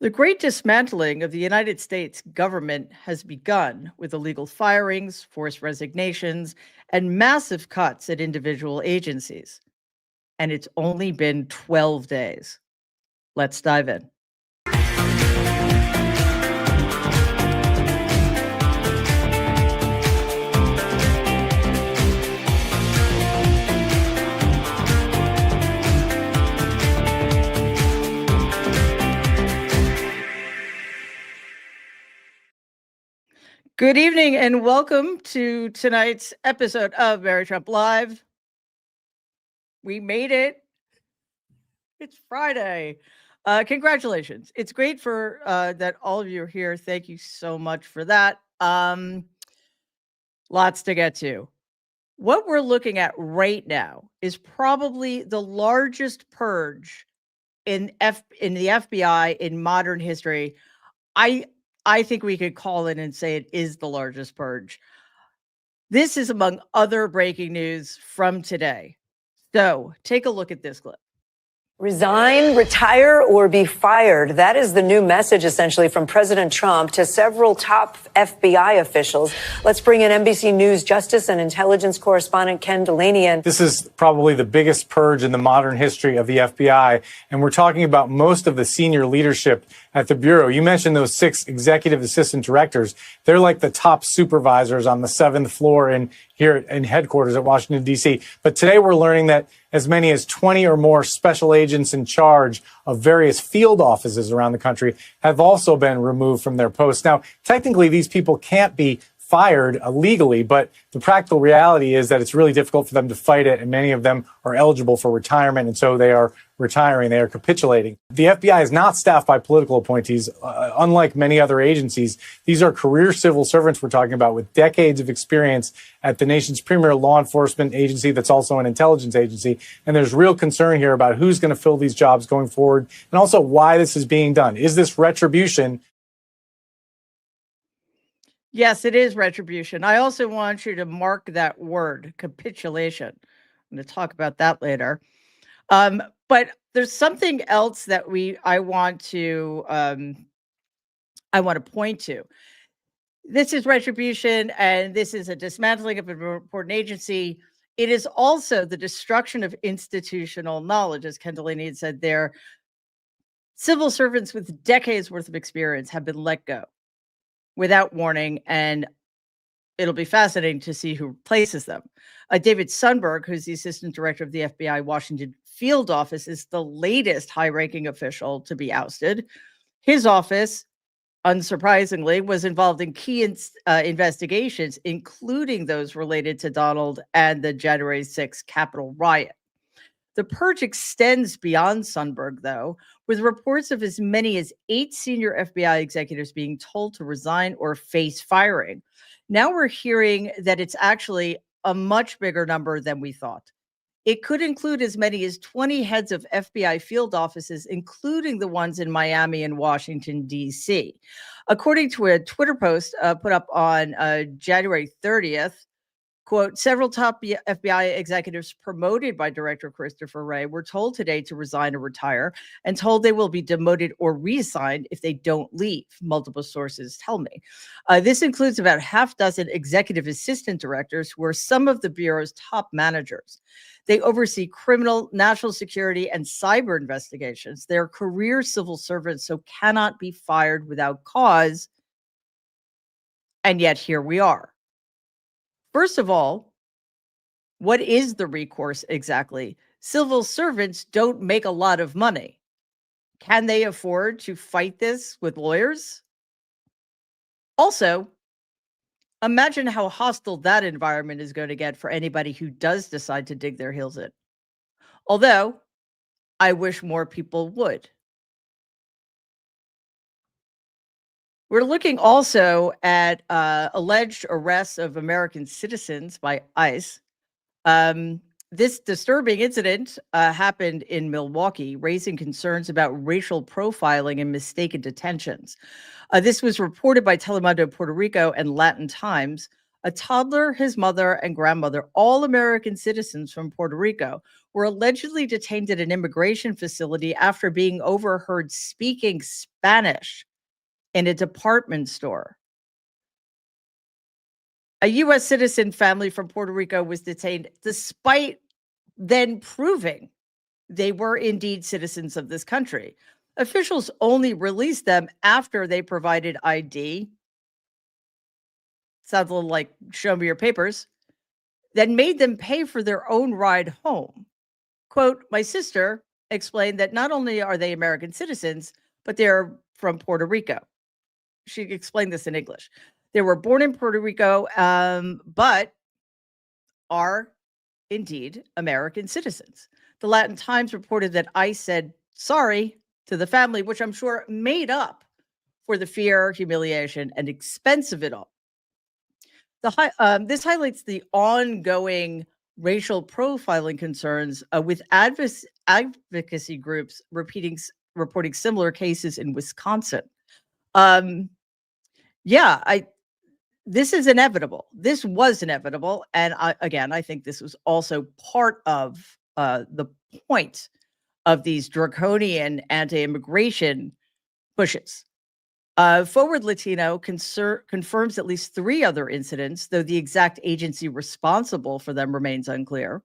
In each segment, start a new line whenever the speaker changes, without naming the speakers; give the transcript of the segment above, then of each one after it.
The great dismantling of the United States government has begun with illegal firings, forced resignations, and massive cuts at individual agencies. And it's only been 12 days. Let's dive in. Good evening and welcome to tonight's episode of Mary Trump Live. We made it. It's Friday. Congratulations. It's great for that all of you are here. Thank you so much for that. Lots to get to. What we're looking at right now is probably the largest purge in the FBI in modern history. I think we could call it and say it is the largest purge. This is among other breaking news from today. So take a look at this clip.
Resign, retire, or be fired. That is the new message, essentially, from President Trump to several top FBI officials. Let's bring in NBC News Justice and Intelligence correspondent Ken Delaney in.
This is probably the biggest purge in the modern history of the FBI, and we're talking about most of the senior leadership at the Bureau. You mentioned those 6 executive assistant directors. They're like the top supervisors on the 7th floor here in headquarters at Washington, D.C. But today we're learning that as many as 20 or more special agents in charge of various field offices around the country have also been removed from their posts. Now, technically, these people can't be fired illegally, but the practical reality is that it's really difficult for them to fight it, and many of them are eligible for retirement, and so they are retiring, they are capitulating. The FBI is not staffed by political appointees, unlike many other agencies. These are career civil servants we're talking about with decades of experience at the nation's premier law enforcement agency that's also an intelligence agency, and there's real concern here about who's going to fill these jobs going forward, and also why this is being done. Is this retribution?
Yes, it is retribution. I also want you to mark that word, capitulation. I'm going to talk about that later. But there's something else that I want to point to. This is retribution, and this is a dismantling of an important agency. It is also the destruction of institutional knowledge, as Ken Delaney had said there. Civil servants with decades worth of experience have been let go without warning, and it'll be fascinating to see who replaces them. David Sundberg, who's the assistant director of the FBI Washington field office, is the latest high-ranking official to be ousted. His office, unsurprisingly, was involved in key investigations, including those related to Donald and the January 6th Capitol riot. The purge extends beyond Sundberg, though, with reports of as many as 8 senior FBI executives being told to resign or face firing. Now we're hearing that it's actually a much bigger number than we thought. It could include as many as 20 heads of FBI field offices, including the ones in Miami and Washington, D.C. According to a Twitter post put up on January 30th, quote, several top FBI executives promoted by Director Christopher Wray were told today to resign or retire and told they will be demoted or reassigned if they don't leave, multiple sources tell me. This includes about half dozen executive assistant directors who are some of the Bureau's top managers. They oversee criminal, national security, and cyber investigations. They're career civil servants, so cannot be fired without cause. And yet here we are. First of all, what is the recourse exactly? Civil servants don't make a lot of money. Can they afford to fight this with lawyers? Also, imagine how hostile that environment is going to get for anybody who does decide to dig their heels in. Although, I wish more people would. We're looking also at alleged arrests of American citizens by ICE. This disturbing incident happened in Milwaukee, raising concerns about racial profiling and mistaken detentions. This was reported by Telemundo Puerto Rico and Latin Times. A toddler, his mother, and grandmother, all American citizens from Puerto Rico, were allegedly detained at an immigration facility after being overheard speaking Spanish in a department store. A U.S. citizen family from Puerto Rico was detained despite then proving they were indeed citizens of this country. Officials only released them after they provided ID. Sounds a little like show me your papers. Then made them pay for their own ride home. Quote, my sister explained that not only are they American citizens, but they're from Puerto Rico. She explained this in English. They were born in Puerto Rico, but are indeed American citizens. The Latin Times reported that ICE said sorry to the family, which I'm sure made up for the fear, humiliation, and expense of it all. This highlights the ongoing racial profiling concerns with advocacy groups reporting similar cases in Wisconsin. This is inevitable. This was inevitable. And I think this was also part of the point of these draconian anti-immigration pushes. Forward Latino confirms at least 3 other incidents, though the exact agency responsible for them remains unclear.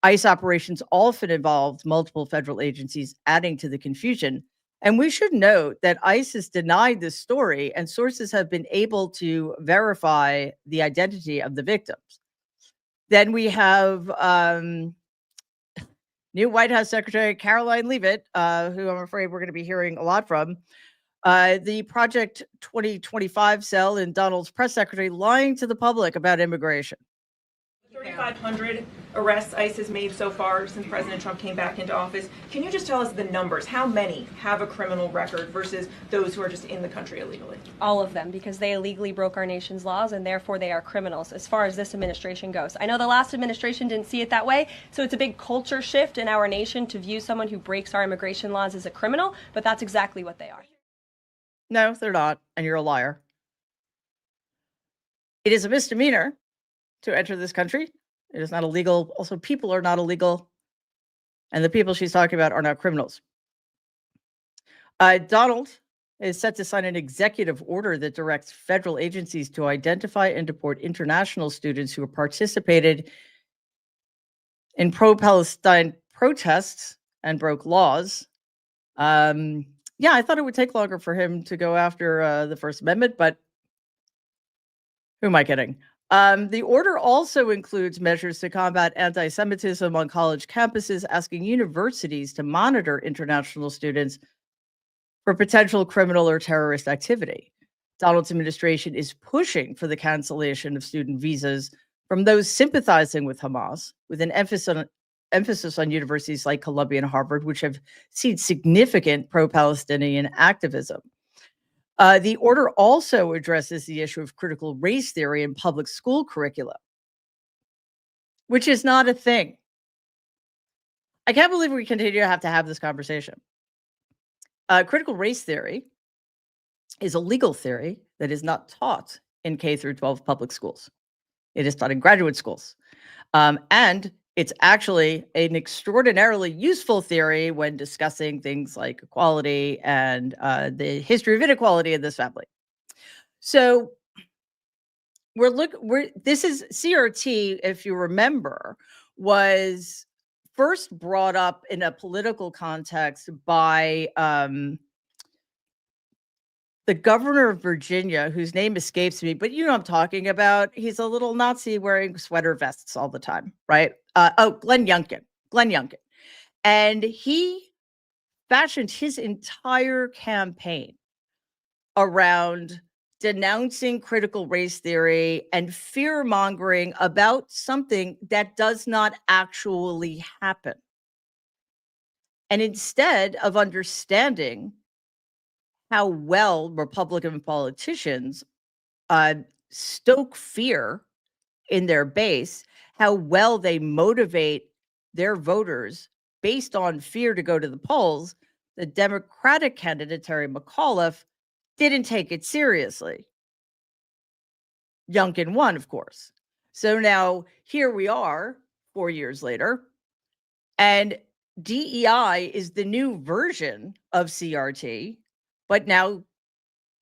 ICE operations often involved multiple federal agencies, adding to the confusion. And we should note that ICE has denied this story, and sources have been able to verify the identity of the victims. Then we have new White House Secretary Caroline Leavitt, who I'm afraid we're going to be hearing a lot from. The Project 2025 cell in Donald's press secretary lying to the public about immigration.
3,500 arrests ICE has made so far since President Trump came back into office. Can you just tell us the numbers? How many have a criminal record versus those who are just in the country illegally?
All of them, because they illegally broke our nation's laws and therefore they are criminals as far as this administration goes. I know the last administration didn't see it that way, so it's a big culture shift in our nation to view someone who breaks our immigration laws as a criminal, but that's exactly what they are.
No, they're not, and you're a liar. It is a misdemeanor to enter this country. It is not illegal. Also, people are not illegal. And the people she's talking about are not criminals. Donald is set to sign an executive order that directs federal agencies to identify and deport international students who have participated in pro-Palestine protests and broke laws. I thought it would take longer for him to go after the First Amendment, but who am I kidding? The order also includes measures to combat anti-Semitism on college campuses, asking universities to monitor international students for potential criminal or terrorist activity. Donald's administration is pushing for the cancellation of student visas from those sympathizing with Hamas, with an emphasis on universities like Columbia and Harvard, which have seen significant pro-Palestinian activism. The order also addresses the issue of critical race theory in public school curricula, which is not a thing. I can't believe we continue to have this conversation. Critical race theory is a legal theory that is not taught in K through 12 public schools. It is taught in graduate schools. And it's actually an extraordinarily useful theory when discussing things like equality and the history of inequality in this family. So this is CRT, if you remember, was first brought up in a political context by the governor of Virginia, whose name escapes me, but you know what I'm talking about. He's a little Nazi wearing sweater vests all the time, right? Glenn Youngkin. And he fashioned his entire campaign around denouncing critical race theory and fear-mongering about something that does not actually happen. And instead of understanding how well Republican politicians stoke fear in their base, how well they motivate their voters based on fear to go to the polls, the Democratic candidate, Terry McAuliffe, didn't take it seriously. Youngkin won, of course. So now here we are 4 years later, and DEI is the new version of CRT, but now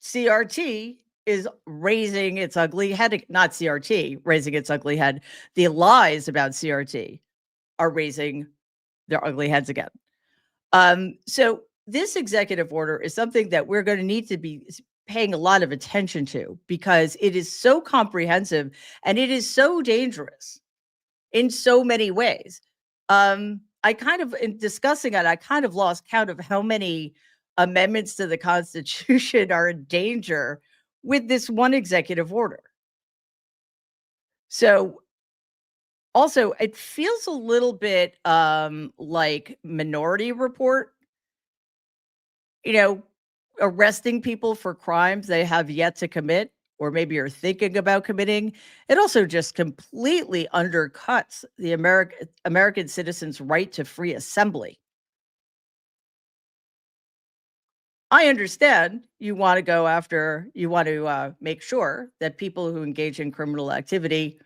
CRT is raising its ugly head, not CRT raising its ugly head. The lies about CRT are raising their ugly heads again. So this executive order is something that we're going to need to be paying a lot of attention to, because it is so comprehensive and it is so dangerous in so many ways. I kind of, in discussing it, I kind of lost count of how many amendments to the Constitution are in danger with this one executive order. So also, it feels a little bit like Minority Report, arresting people for crimes they have yet to commit, or maybe are thinking about committing. It also just completely undercuts the American citizens' right to free assembly. I understand you want to make sure that people who engage in criminal activity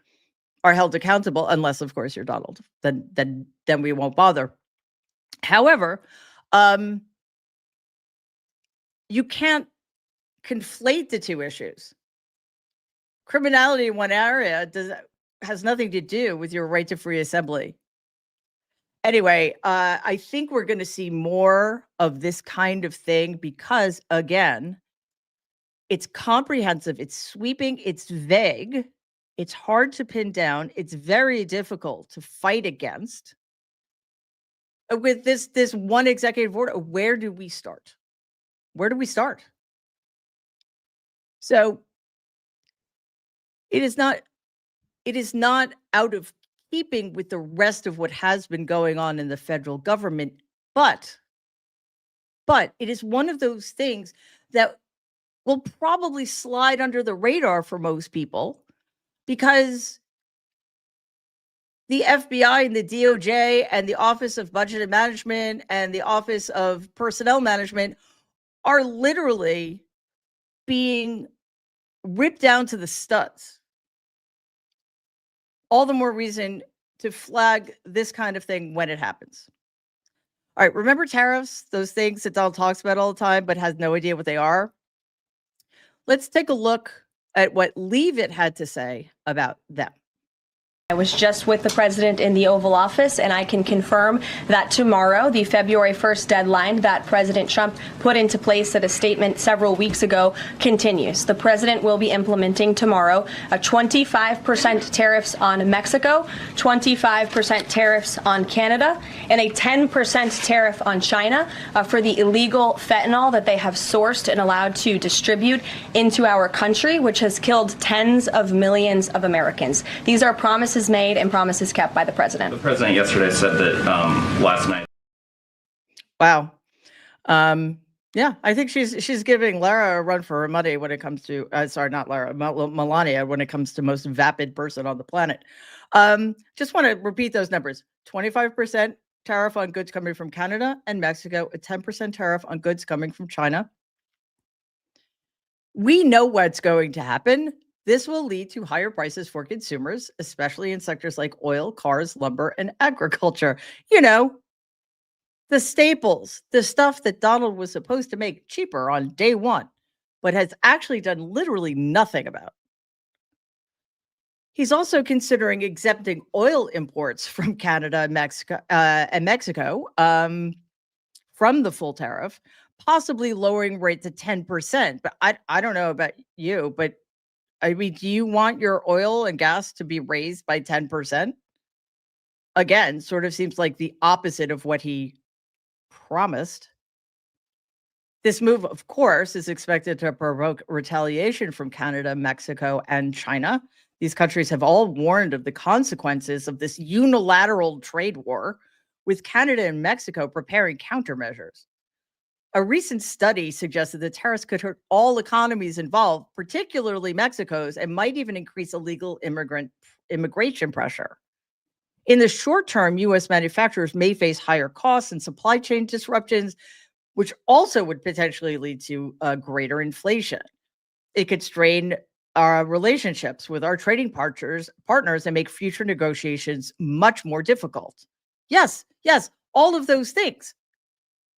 are held accountable, unless, of course, you're Donald. Then we won't bother. However, you can't conflate the two issues. Criminality in one area has nothing to do with your right to free assembly. Anyway, I think we're going to see more of this kind of thing because, again, it's comprehensive, it's sweeping, it's vague, it's hard to pin down, it's very difficult to fight against. With this one executive order, where do we start? Where do we start? So it is not out of keeping with the rest of what has been going on in the federal government, but it is one of those things that will probably slide under the radar for most people, because the FBI and the DOJ and the Office of Budget and Management and the Office of Personnel Management are literally being ripped down to the studs. All the more reason to flag this kind of thing when it happens. All right, remember tariffs, those things that Donald talks about all the time but has no idea what they are? Let's take a look at what Leavitt had to say about them.
I was just with the president in the Oval Office, and I can confirm that tomorrow, the February 1st deadline that President Trump put into place at a statement several weeks ago continues. The president will be implementing tomorrow a 25% tariffs on Mexico, 25% tariffs on Canada, and a 10% tariff on China for the illegal fentanyl that they have sourced and allowed to distribute into our country, which has killed tens of millions of Americans. These are promises made and promises kept by the president. The president
yesterday said that last night.
Wow. Yeah, I think she's giving Lara a run for her money when it comes to, sorry, not Lara, Melania, when it comes to most vapid person on the planet. Just want to repeat those numbers. 25% tariff on goods coming from Canada and Mexico, a 10% tariff on goods coming from China. We know what's going to happen. This will lead to higher prices for consumers, especially in sectors like oil, cars, lumber, and agriculture. The staples, the stuff that Donald was supposed to make cheaper on day one, but has actually done literally nothing about. He's also considering exempting oil imports from Canada and Mexico from the full tariff, possibly lowering rate to 10%. But I don't know about you, but I mean, do you want your oil and gas to be raised by 10%? Again, sort of seems like the opposite of what he promised. This move, of course, is expected to provoke retaliation from Canada, Mexico, and China. These countries have all warned of the consequences of this unilateral trade war, with Canada and Mexico preparing countermeasures. A recent study suggested that tariffs could hurt all economies involved, particularly Mexico's, and might even increase illegal immigration pressure. In the short term, U.S. manufacturers may face higher costs and supply chain disruptions, which also would potentially lead to greater inflation. It could strain our relationships with our trading partners and make future negotiations much more difficult. Yes, all of those things,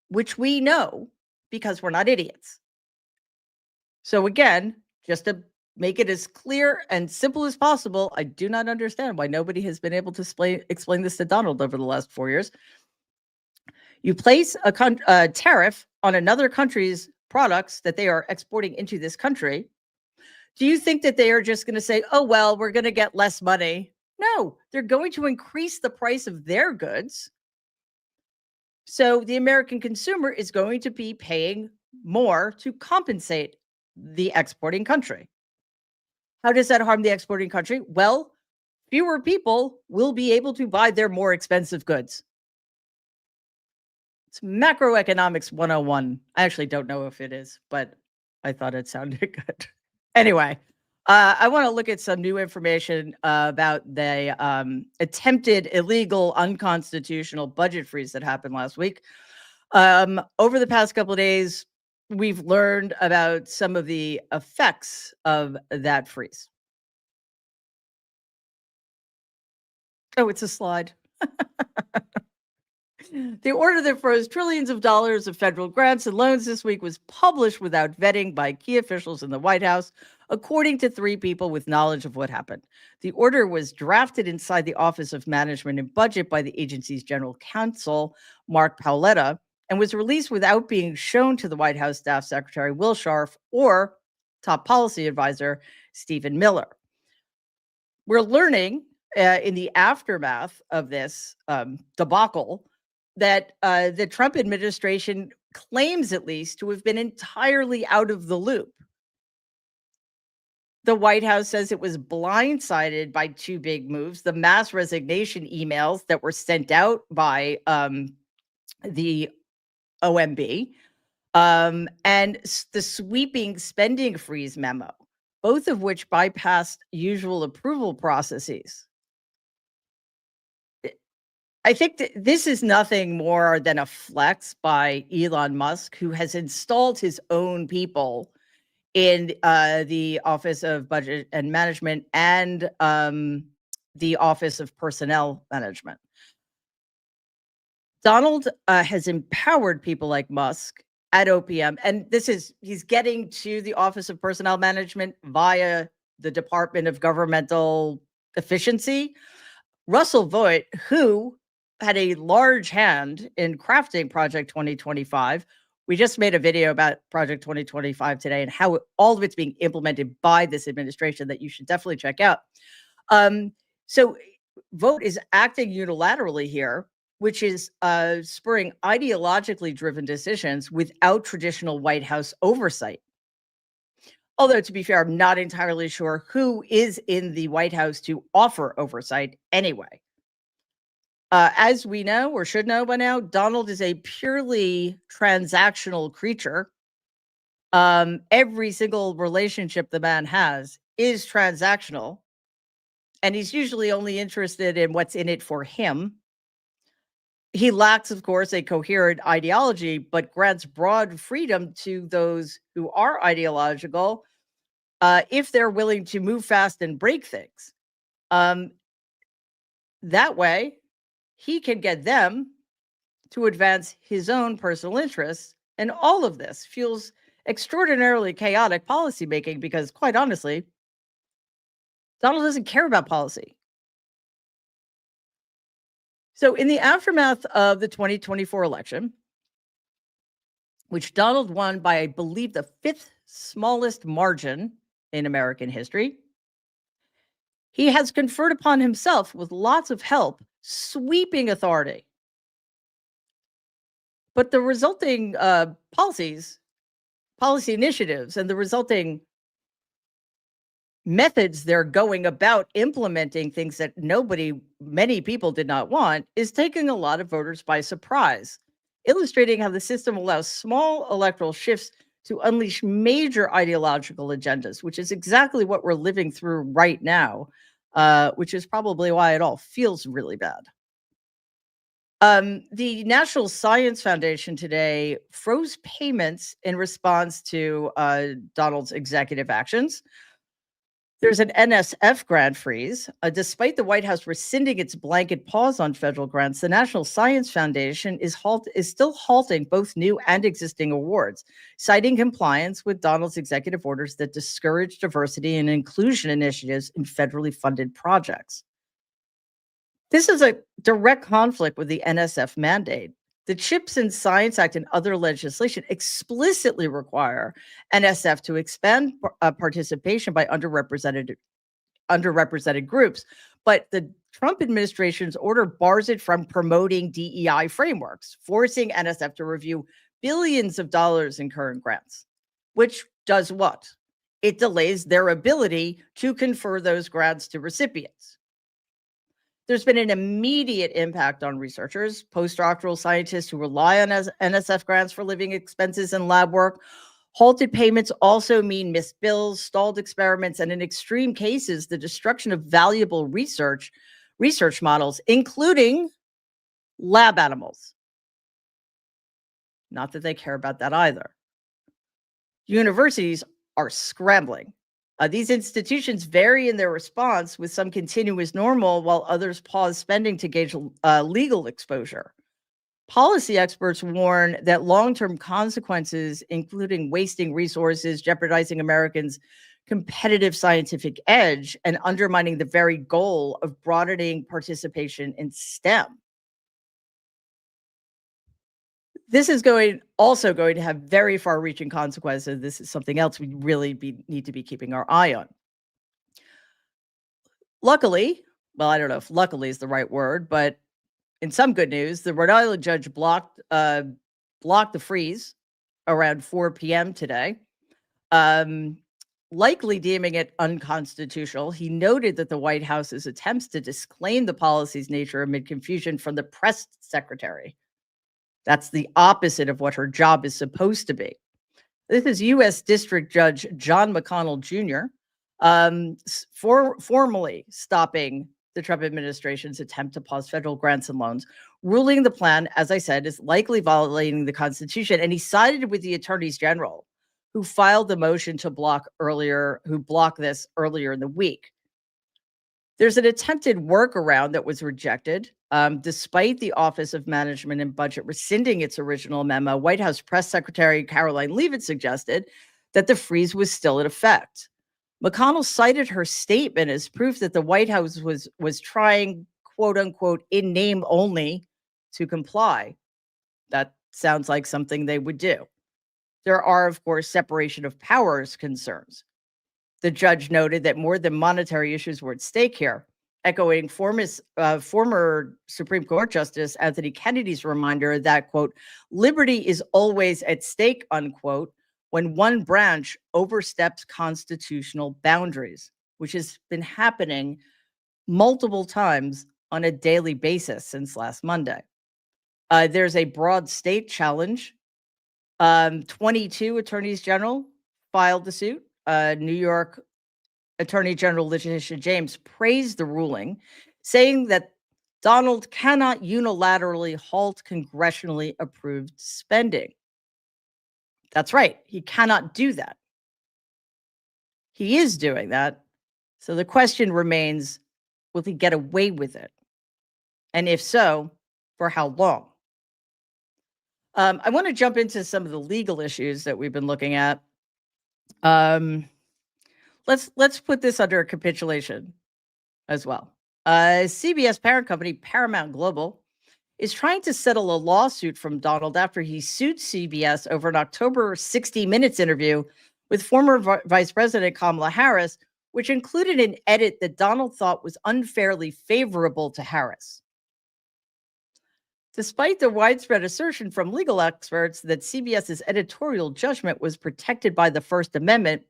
which we know because we're not idiots. So again, just to make it as clear and simple as possible, I do not understand why nobody has been able to explain this to Donald over the last 4 years. You place a tariff on another country's products that they are exporting into this country. Do you think that they are just going to say, oh, well, we're going to get less money? No, they're going to increase the price of their goods. So the American consumer is going to be paying more to compensate the exporting country. How does that harm the exporting country? Well, fewer people will be able to buy their more expensive goods. It's macroeconomics 101. I actually don't know if it is, but I thought it sounded good. Anyway, I want to look at some new information about the attempted illegal, unconstitutional budget freeze that happened last week. Over the past couple of days, we've learned about some of the effects of that freeze. Oh, it's a slide. The order that froze trillions of dollars of federal grants and loans this week was published without vetting by key officials in the White House, according to 3 people with knowledge of what happened. The order was drafted inside the Office of Management and Budget by the agency's general counsel, Mark Paoletta, and was released without being shown to the White House Staff Secretary Will Scharf or top policy advisor Stephen Miller. We're learning in the aftermath of this debacle that the Trump administration claims, at least, to have been entirely out of the loop. The White House says it was blindsided by 2 big moves: the mass resignation emails that were sent out by the OMB and the sweeping spending freeze memo, both of which bypassed usual approval processes. I think that this is nothing more than a flex by Elon Musk, who has installed his own people in the Office of Budget and Management and the Office of Personnel Management. Donald has empowered people like Musk at OPM, and he's getting to the Office of Personnel Management via the Department of Governmental Efficiency. Russell Vought, who had a large hand in crafting Project 2025. We just made a video about Project 2025 today and how all of it's being implemented by this administration that you should definitely check out. So Vought is acting unilaterally here, which is spurring ideologically driven decisions without traditional White House oversight. Although, to be fair, I'm not entirely sure who is in the White House to offer oversight anyway. As we know, or should know by now, Donald is a purely transactional creature. Every single relationship the man has is transactional, and he's usually only interested in what's in it for him. He lacks, of course, a coherent ideology, but grants broad freedom to those who are ideological if they're willing to move fast and break things. That way, he can get them to advance his own personal interests. And all of this fuels extraordinarily chaotic policymaking because, quite honestly, Donald doesn't care about policy. So in the aftermath of the 2024 election, which Donald won by, I believe, the 5th smallest margin in American history, he has conferred upon himself, with lots of help, sweeping authority. But the resulting policy initiatives, and the resulting methods they're going about implementing things that many people did not want, is taking a lot of voters by surprise, illustrating how the system allows small electoral shifts to unleash major ideological agendas, which is exactly what we're living through right now, which is probably why it all feels really bad. The National Science Foundation today froze payments in response to Donald's executive actions. There's an NSF grant freeze. Despite the White House rescinding its blanket pause on federal grants, the National Science Foundation is still halting both new and existing awards, citing compliance with Donald's executive orders that discourage diversity and inclusion initiatives in federally funded projects. This is a direct conflict with the NSF mandate. The CHIPS and Science Act and other legislation explicitly require NSF to expand participation by underrepresented groups, but the Trump administration's order bars it from promoting DEI frameworks, forcing NSF to review billions of dollars in current grants, which does what? It delays their ability to confer those grants to recipients. There's been an immediate impact on researchers, postdoctoral scientists who rely on NSF grants for living expenses and lab work. Halted payments also mean missed bills, stalled experiments, and in extreme cases, the destruction of valuable research models, including lab animals. Not that they care about that either. Universities are scrambling. These institutions vary in their response, with some continuous normal while others pause spending to gauge legal exposure. Policy experts warn that long-term consequences, including wasting resources, jeopardizing Americans' competitive scientific edge, and undermining the very goal of broadening participation in STEM. This is also going to have very far-reaching consequences. This is something else we really need to be keeping our eye on. Luckily, well, I don't know if luckily is the right word, but in some good news, the Rhode Island judge blocked the freeze around 4 p.m. today, likely deeming it unconstitutional. He noted that the White House's attempts to disclaim the policy's nature amid confusion from the press secretary. That's the opposite of what her job is supposed to be. This is U.S. District Judge John McConnell Jr. Formally stopping the Trump administration's attempt to pause federal grants and loans, ruling the plan, as I said, is likely violating the Constitution. And he sided with the attorneys general who filed the motion to block this earlier in the week. There's an attempted workaround that was rejected. Despite the Office of Management and Budget rescinding its original memo, White House Press Secretary Caroline Leavitt suggested that the freeze was still in effect. McConnell cited her statement as proof that the White House was trying, quote unquote, in name only to comply. That sounds like something they would do. There are, of course, separation of powers concerns. The judge noted that more than monetary issues were at stake here, echoing former Supreme Court Justice Anthony Kennedy's reminder that, quote, liberty is always at stake, unquote, when one branch oversteps constitutional boundaries, which has been happening multiple times on a daily basis since last Monday. There's a broad state challenge. 22 attorneys general filed the suit. New York Attorney General Letitia James praised the ruling, saying that Donald cannot unilaterally halt congressionally approved spending. That's right. He cannot do that. He is doing that. So the question remains, will he get away with it? And if so, for how long? I want to jump into some of the legal issues that we've been looking at. Let's put this under a capitulation as well. CBS parent company Paramount Global is trying to settle a lawsuit from Donald after he sued CBS over an October 60 Minutes interview with former Vice President Kamala Harris, which included an edit that Donald thought was unfairly favorable to Harris. Despite the widespread assertion from legal experts that CBS's editorial judgment was protected by the First Amendment,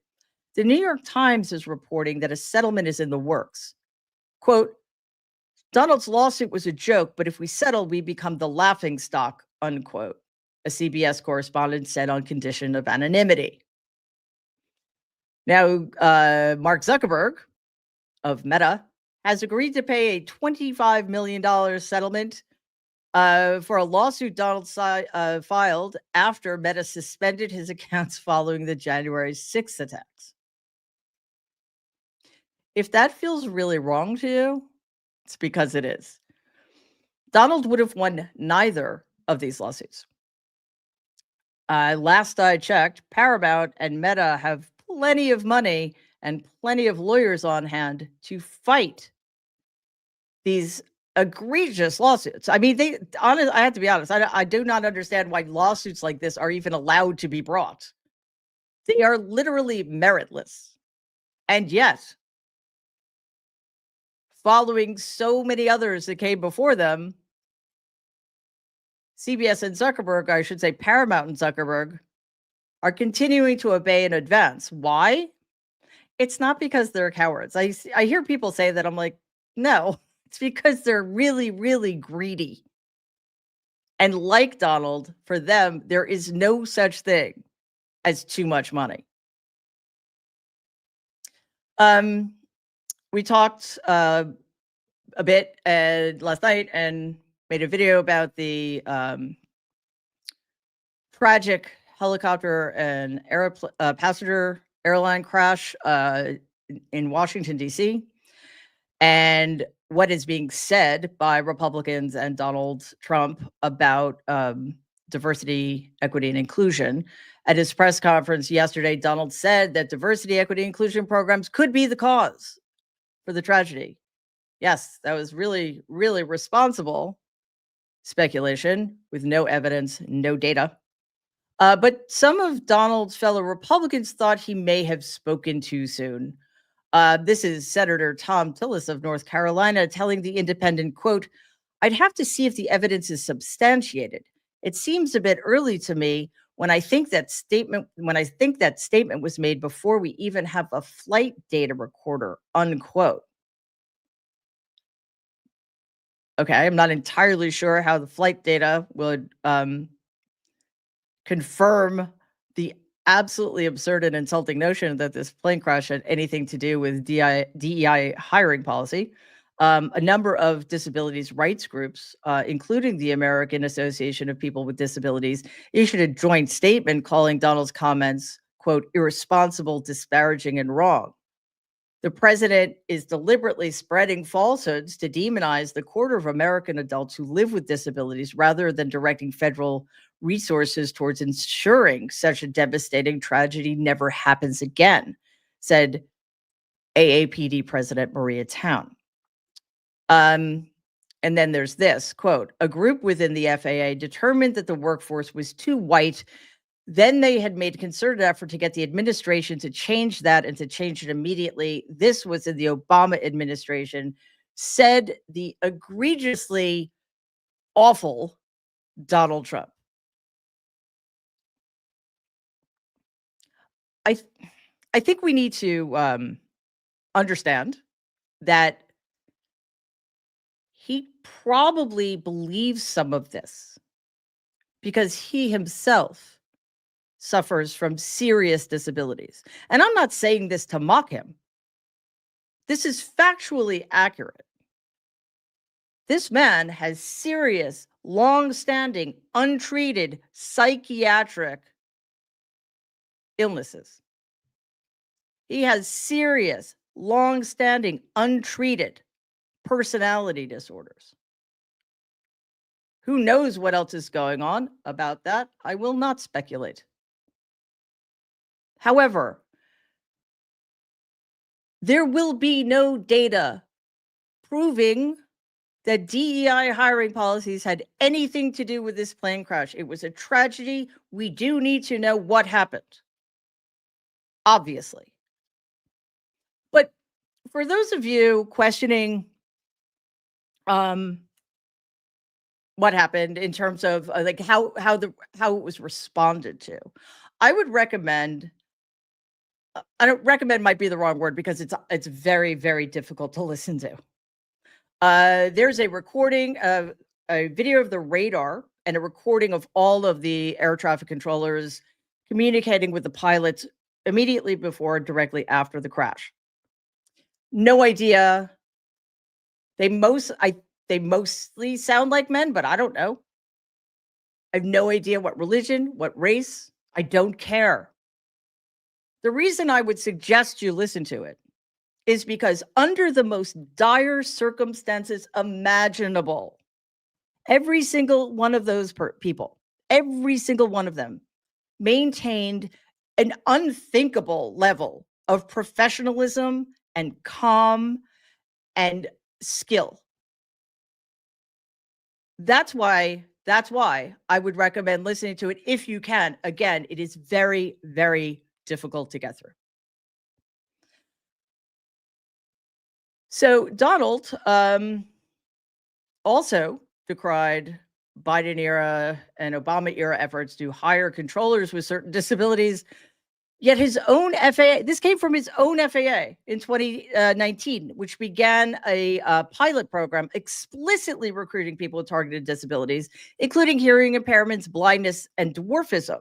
the New York Times is reporting that a settlement is in the works. Quote, Donald's lawsuit was a joke, but if we settle, we become the laughingstock, unquote, a CBS correspondent said on condition of anonymity. Now, Mark Zuckerberg of Meta has agreed to pay a $25 million settlement for a lawsuit Donald filed after Meta suspended his accounts following the January 6th attacks. If that feels really wrong to you, it's because it is. Donald would have won neither of these lawsuits. Last I checked, Paramount and Meta have plenty of money and plenty of lawyers on hand to fight these egregious lawsuits. I mean, I have to be honest, I do not understand why lawsuits like this are even allowed to be brought. They are literally meritless. And yet, following so many others that came before them, CBS and Zuckerberg, I should say Paramount and Zuckerberg, are continuing to obey and advance. Why? It's not because they're cowards. I hear people say that. I'm like, no, it's because they're really, really greedy. And like Donald, for them, there is no such thing as too much money. We talked a bit last night and made a video about the tragic helicopter and passenger airline crash in Washington, D.C., and what is being said by Republicans and Donald Trump about diversity, equity, and inclusion. At his press conference yesterday, Donald said that diversity, equity, inclusion programs could be the cause for the tragedy. Yes, that was really, really responsible speculation with no evidence, no data. But some of Donald's fellow Republicans thought he may have spoken too soon. This is Senator Tom Tillis of North Carolina telling The Independent, quote, "I'd have to see if the evidence is substantiated. It seems a bit early to me when I think that statement was made before we even have a flight data recorder," unquote. Okay, I'm not entirely sure how the flight data would confirm the absolutely absurd and insulting notion that this plane crash had anything to do with DEI hiring policy. A number of disabilities rights groups, including the American Association of People with Disabilities, issued a joint statement calling Donald's comments, quote, "irresponsible, disparaging, and wrong." The president is deliberately spreading falsehoods to demonize the quarter of American adults who live with disabilities rather than directing federal resources towards ensuring such a devastating tragedy never happens again, said AAPD President Maria Town. And then there's this, quote, "A group within the FAA determined that the workforce was too white. Then they had made a concerted effort to get the administration to change that and to change it immediately. This was in the Obama administration," said the egregiously awful Donald Trump. I think we need to understand that he probably believes some of this because he himself suffers from serious disabilities. And I'm not saying this to mock him. This is factually accurate. This man has serious, long-standing, untreated psychiatric illnesses. He has serious, long-standing, untreated personality disorders. Who knows what else is going on about that? I will not speculate. However, there will be no data proving that DEI hiring policies had anything to do with this plane crash. It was a tragedy. We do need to know what happened, obviously. But for those of you questioning what happened in terms of like how it was responded to, I would recommend. I don't recommend might be the wrong word because it's very, very difficult to listen to. There's a recording of a video of the radar and a recording of all of the air traffic controllers communicating with the pilots immediately before and directly after the crash. No idea. They mostly sound like men, but I don't know. I have no idea what religion, what race. I don't care. The reason I would suggest you listen to it is because under the most dire circumstances imaginable, every single one of those people, every single one of them maintained an unthinkable level of professionalism and calm and skill. That's why I would recommend listening to it if you can. Again, it is very, very difficult to get through. So Donald also decried Biden era and Obama era efforts to hire controllers with certain disabilities. Yet his own FAA, this came from his own FAA in 2019, which began a pilot program explicitly recruiting people with targeted disabilities, including hearing impairments, blindness, and dwarfism.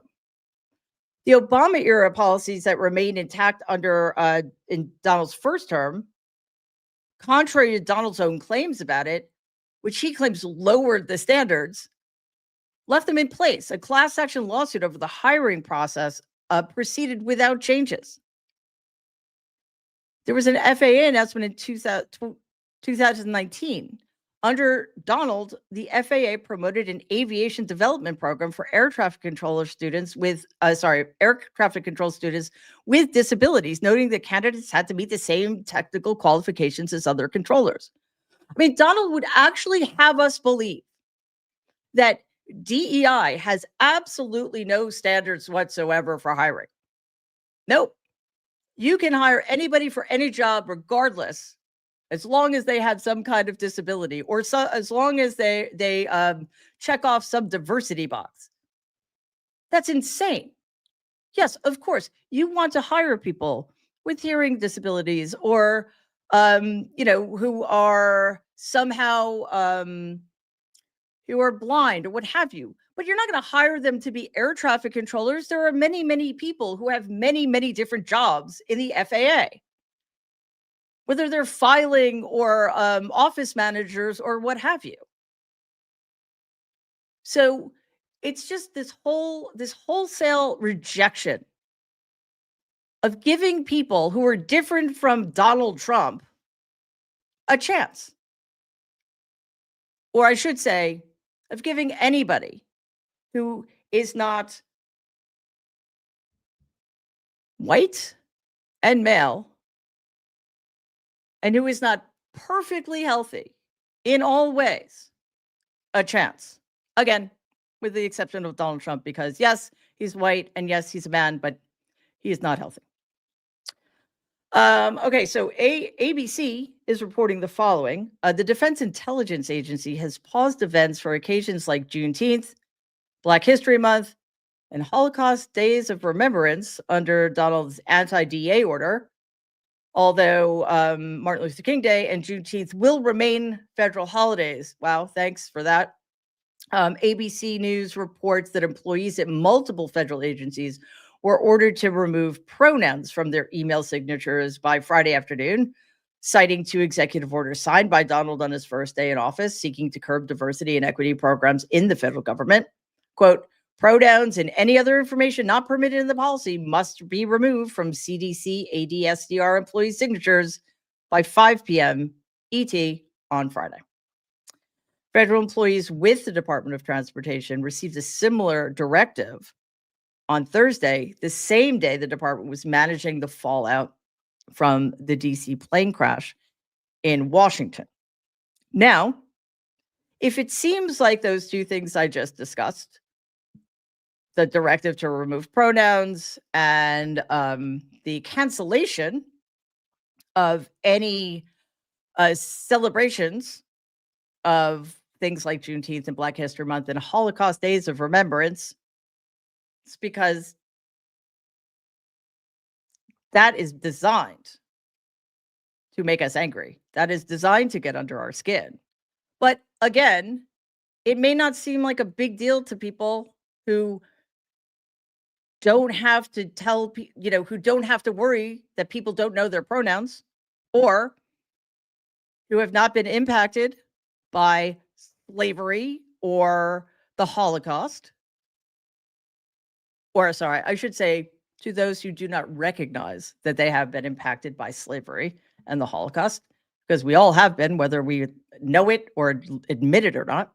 The Obama era policies that remained intact under in Donald's first term, contrary to Donald's own claims about it, which he claims lowered the standards, left them in place. A class action lawsuit over the hiring process proceeded without changes. There was an FAA announcement in 2019. Under Donald, the FAA promoted an aviation development program for air traffic control students with disabilities, noting that candidates had to meet the same technical qualifications as other controllers. I mean, Donald would actually have us believe that DEI has absolutely no standards whatsoever for hiring. Nope. You can hire anybody for any job regardless, as long as they have some kind of disability or as long as they check off some diversity box. That's insane. Yes, of course, you want to hire people with hearing disabilities or who are somehow who are blind or what have you. But you're not going to hire them to be air traffic controllers. There are many, many people who have many, many different jobs in the FAA, whether they're filing or office managers or what have you. So it's just this wholesale rejection of giving people who are different from Donald Trump a chance. Or I should say, of giving anybody who is not white and male and who is not perfectly healthy in all ways a chance. Again, with the exception of Donald Trump, because yes, he's white and yes, he's a man, but he is not healthy. Okay, so ABC is reporting the following. The Defense Intelligence Agency has paused events for occasions like Juneteenth, Black History Month, and Holocaust Days of Remembrance under Donald's anti-DEA order, although Martin Luther King Day and Juneteenth will remain federal holidays. Wow, thanks for that. ABC News reports that employees at multiple federal agencies were ordered to remove pronouns from their email signatures by Friday afternoon, citing two executive orders signed by Donald on his first day in office, seeking to curb diversity and equity programs in the federal government. Quote, pronouns and any other information not permitted in the policy must be removed from CDC ADSDR employee signatures by 5 p.m. ET on Friday. Federal employees with the Department of Transportation received a similar directive on Thursday, the same day the department was managing the fallout from the DC plane crash in Washington. Now, if it seems like those two things I just discussed, the directive to remove pronouns and the cancellation of any celebrations of things like Juneteenth and Black History Month and Holocaust Days of Remembrance, it's because that is designed to make us angry. That is designed to get under our skin. But again, it may not seem like a big deal to people who don't have to tell, who don't have to worry that people don't know their pronouns, or who have not been impacted by slavery or the Holocaust. Or, sorry, I should say to those who do not recognize that they have been impacted by slavery and the Holocaust, because we all have been, whether we know it or admit it or not.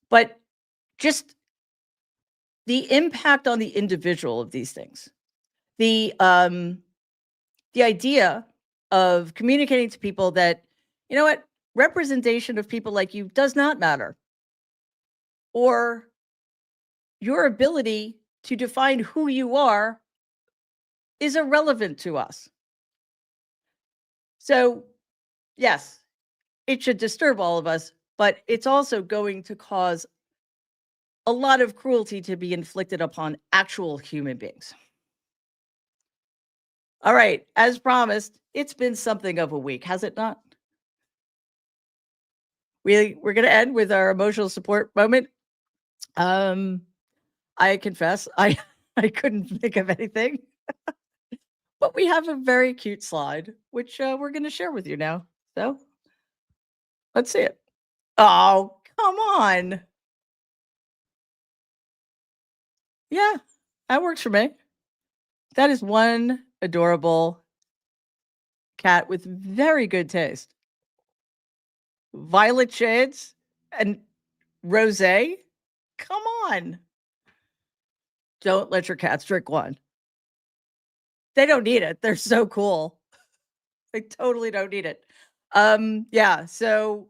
But just the impact on the individual of these things, the idea of communicating to people that, you know what, representation of people like you does not matter, or your ability to define who you are is irrelevant to us. So, yes, it should disturb all of us, but it's also going to cause a lot of cruelty to be inflicted upon actual human beings. All right, as promised, it's been something of a week, has it not? We're going to end with our emotional support moment. I confess, I couldn't think of anything, but we have a very cute slide, which we're going to share with you now. So let's see it. Oh, come on. Yeah, that works for me. That is one adorable cat with very good taste. Violet shades and rosé. Come on. Don't let your cats drink wine. They don't need it. They're so cool. They totally don't need it. Yeah, so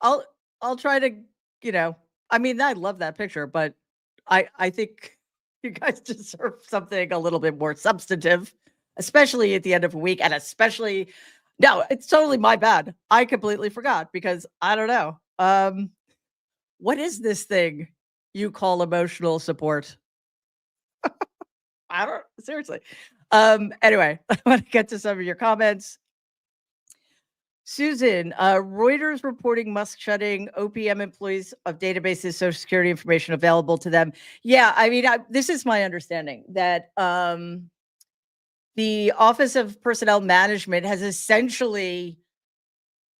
I'll try to, I mean, I love that picture, but I think you guys deserve something a little bit more substantive, especially at the end of a week, and especially, no, it's totally my bad. I completely forgot because I don't know. What is this thing you call emotional support? I don't, seriously. Anyway, I want to get to some of your comments. Susan, Reuters reporting Musk shutting OPM employees of databases, Social Security information available to them. Yeah, I mean, this is my understanding that the Office of Personnel Management has essentially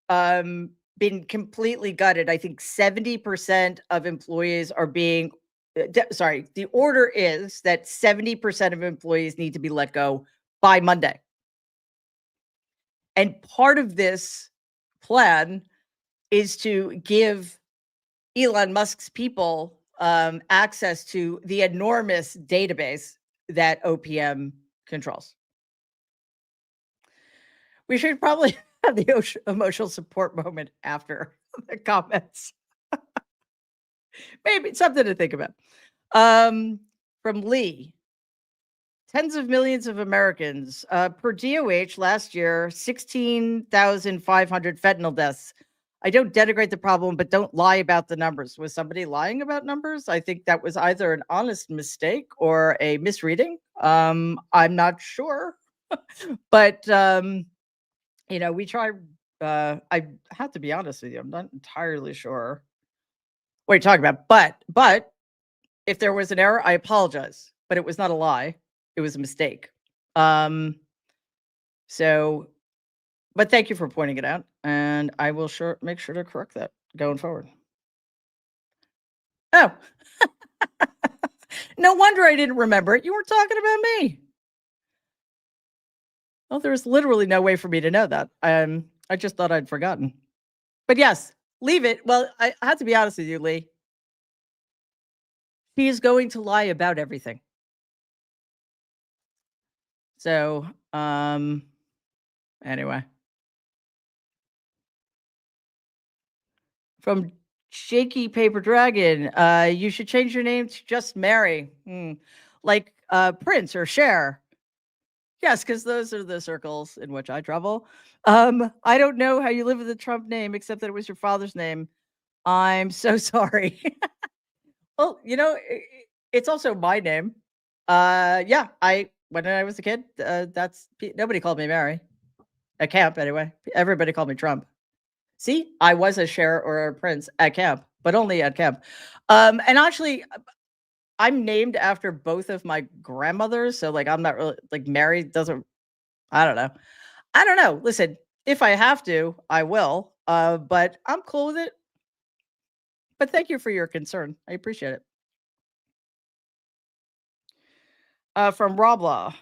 been completely gutted. I think 70% of employees are being, the order is that 70% of employees need to be let go by Monday. And part of this plan is to give Elon Musk's people access to the enormous database that OPM controls. We should probably have the emotional support moment after the comments. Maybe something to think about. From Lee. Tens of millions of Americans per DOH last year, 16,500 fentanyl deaths. I don't denigrate the problem, but don't lie about the numbers. Was somebody lying about numbers? I think that was either an honest mistake or a misreading. I'm not sure, but we try. I have to be honest with you. I'm not entirely sure what you're talking about, but if there was an error, I apologize, but it was not a lie. It was a mistake. But thank you for pointing it out, and I will make sure to correct that going forward. Oh, no wonder I didn't remember it. You were talking about me. Well, there's literally no way for me to know that. I just thought I'd forgotten. But yes, leave it. Well, I have to be honest with you, Lee. He is going to lie about everything. So, anyway. From Shaky Paper Dragon, you should change your name to just Mary. Like Prince or Cher. Yes, because those are the circles in which I travel. I don't know how you live with the Trump name, except that it was your father's name. I'm so sorry. Well, it's also my name. Yeah, when I was a kid, nobody called me Mary. At camp, anyway. Everybody called me Trump. See, I was a Cher or a Prince at camp, but only at camp. And actually, I'm named after both of my grandmothers. So, I'm not really, Mary doesn't, I don't know. Listen, if I have to, I will. But I'm cool with it. But thank you for your concern. I appreciate it. From Roblaw.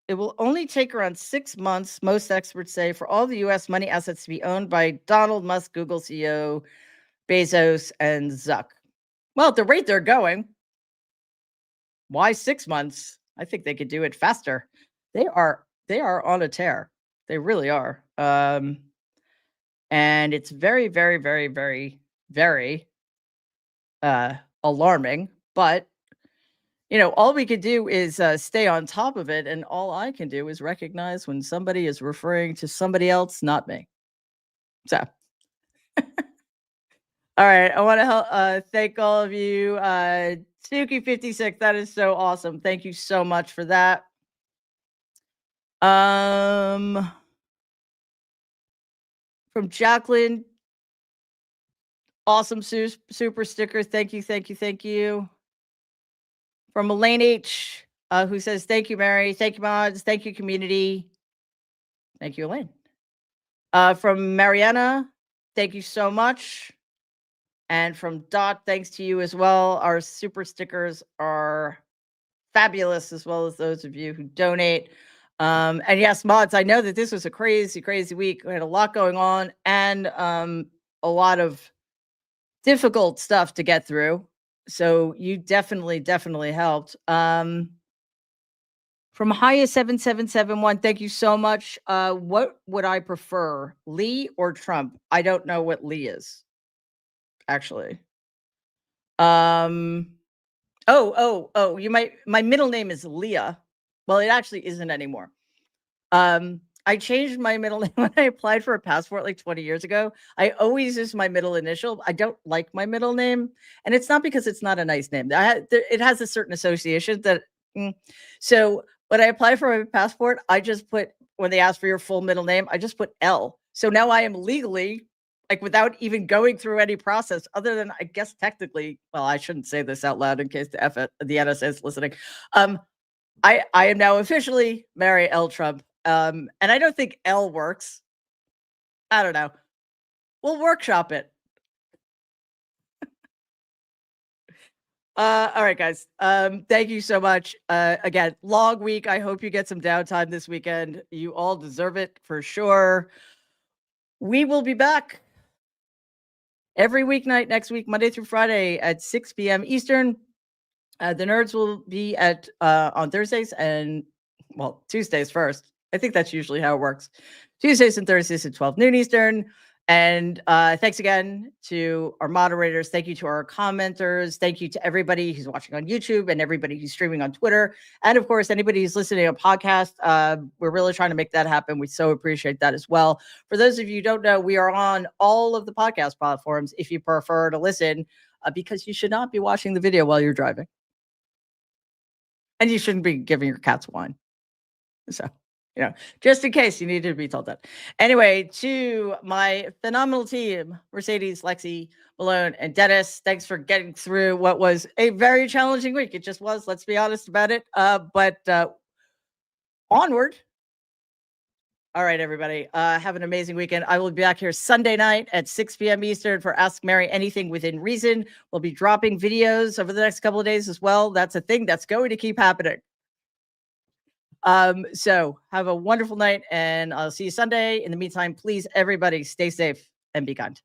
it will only take around 6 months, most experts say, for all the U.S. money assets to be owned by Donald Musk, Google CEO, Bezos, and Zuck. Well, at the rate they're going, why 6 months? I think they could do it faster. They are on a tear. They really are. And it's very, very, very, very, very alarming. But all we could do is stay on top of it, and all I can do is recognize when somebody is referring to somebody else, not me. So, all right, I want to thank all of you. Suki56, that is so awesome. Thank you so much for that. From Jacqueline, awesome super sticker. Thank you, thank you, thank you. From Elaine H, who says, thank you, Mary. Thank you, mods. Thank you, community. Thank you, Elaine. From Mariana, thank you so much. And from Dot, thanks to you as well. Our super stickers are fabulous, as well as those of you who donate. And yes, mods, I know that this was a crazy, crazy week. We had a lot going on and a lot of difficult stuff to get through. So you definitely helped. From Haya7771, thank you so much. What would I prefer, Lee or Trump? I don't know what Lee is, actually. My middle name is Leah. Well, it actually isn't anymore. I changed my middle name when I applied for a passport like 20 years ago. I always use my middle initial. I don't like my middle name. And it's not because it's not a nice name. It has a certain association that. So when I applied for my passport, I just put, when they ask for your full middle name, I just put L. So now I am legally, like, without even going through any process other than, I guess, technically, well, I shouldn't say this out loud in case the NSA is listening. I am now officially Mary L. Trump. And I don't think L works. I don't know. We'll workshop it. All right, guys. Thank you so much. Again, long week. I hope you get some downtime this weekend. You all deserve it for sure. We will be back every weeknight next week, Monday through Friday at 6 p.m. Eastern. The nerds will be at on Thursdays and, well, Tuesdays first. I think that's usually how it works. Tuesdays and Thursdays at 12 noon Eastern. And thanks again to our moderators. Thank you to our commenters. Thank you to everybody who's watching on YouTube and everybody who's streaming on Twitter. And of course, anybody who's listening to a podcast. We're really trying to make that happen. We so appreciate that as well. For those of you who don't know, we are on all of the podcast platforms if you prefer to listen, because you should not be watching the video while you're driving. And you shouldn't be giving your cats wine. So, just in case you needed to be told that. Anyway, to my phenomenal team, Mercedes, Lexi, Malone, and Dennis, thanks for getting through what was a very challenging week. It just was, let's be honest about it. But onward. All right, everybody. Have an amazing weekend. I will be back here Sunday night at 6 p.m. Eastern for Ask Mary Anything Within Reason. We'll be dropping videos over the next couple of days as well. That's a thing that's going to keep happening. So have a wonderful night, and I'll see you Sunday. In the meantime, please, everybody, stay safe and be kind.